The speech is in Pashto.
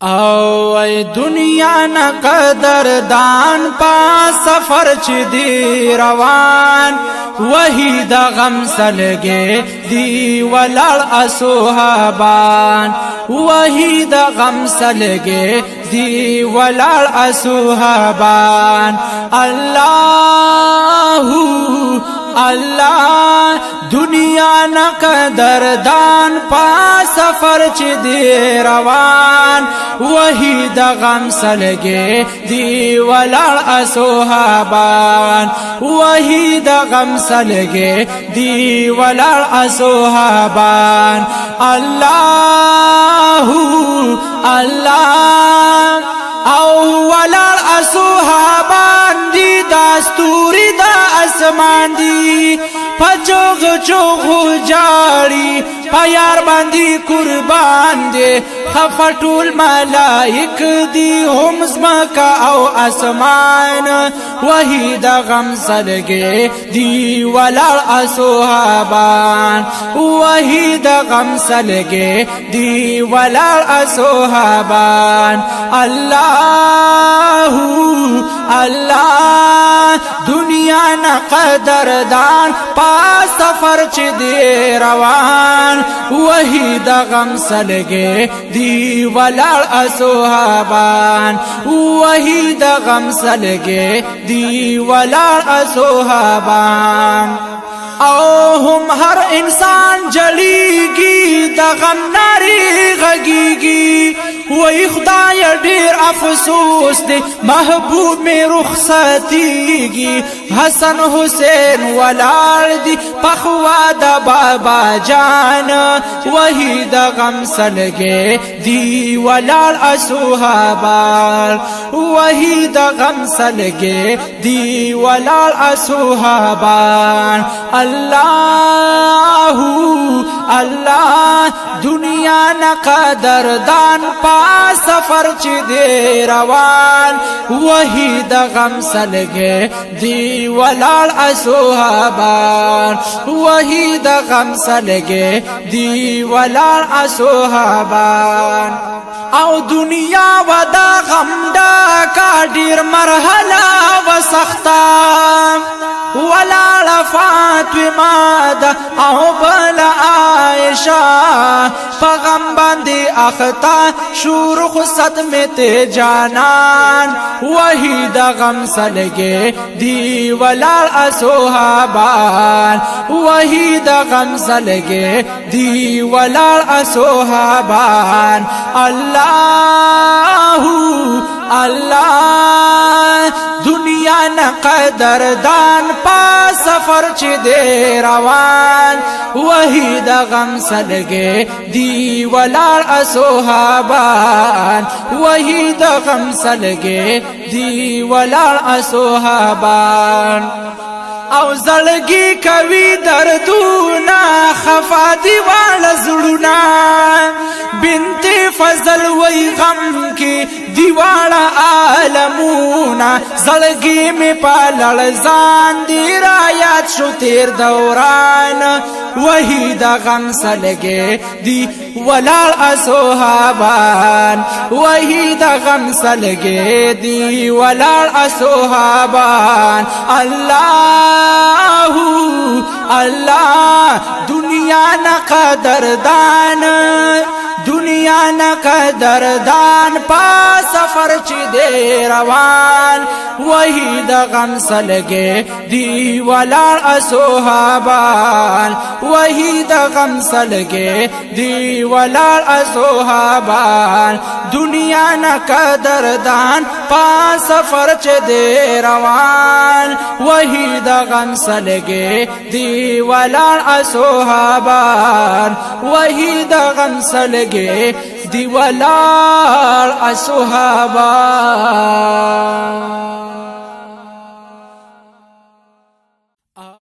او ای دنیا نا قدردان پا سفر چی دی روان وہی دا غم سلگے دی ولڑ اصحابان وہی دا غم سلگے دی ولڑ اصحابان اللہ دنیا نا قدردان پا سفر چی دی روان وہی دا غم سلگے دی ولڑ اصحابان وہی دا غم سلگے دی ولڑ اصحابان اللہ او ولڑ اصحابان دی داستوری دا اسمان دی پچوغ چوغ جاری پیار باندی قربان دے خفٹول ملائک دی ہم زمکا او اسمان وہی دا غم سلگے دی ولڑ اصحابان وہی دا غم سلگے دی ولڑ اصحابان اللہ دنیا نا قدردان پا سفر چی دی روان وہی دا غم سلگے دی ولڑ اصحابان وہی دا غم سلگے دی ولڑ اصحابان او ہم ہر انسان جلیگی دا غم ناری غگیگی وی خدای ڈیر افسوس دے محبوب میں رخصتیگی حسن حسین ولار دی پخوا دا بابا جان وہی دا غم سلگے دی ولار اصحابان وہی دا غم سلگے دی ولار اصحابان اللہ دنیا نا قدردان پا سفر چی دی روان وہی دا غم سلگے دی ولڑ اصحابان وہی دا غم سلگے دی ولڑ اصحابان او دنیا و دا غم دا کا دیر مرحلہ و سختا ولڑ فاطمہ دا او بلا عائشہ پغم باندی اختا شور خصت میں تے جانان وہی دا غم سلگے دی ولڑ اصحابان وہی دا غم سلگے دی ولڑ اصحابان اللہ دنیا نا قدردان پا سفر چی دی روان وہی دا غم سلگے دی ولڑ اصحابان وہی دا غم سلگے دی ولڑ اصحابان او زلگی کوي دردونا خفا دیوال زړونا بنت فضل وی غم کی دیوال عالمونا زلگی میں پالل زان دی رایات شو تیر دوران وہی دا غم سلگے دی ولڑ اصحابان وہی دا غم سلگے دی ولڑ اصحابان اللہ دنیا نا قدردان دنیا نا قدردان پا سفر چی دی روان وہی دا غم سلگے دی ولڑ اصحابان وہی دا غم سلگے دی ولڑ اصحابان دنیا نا قدردان پا سفر چی دی روان وہی دا غم سلگے دی ولڑ اصحابان وہی دا غم سلگے دی ولڑ اصحابان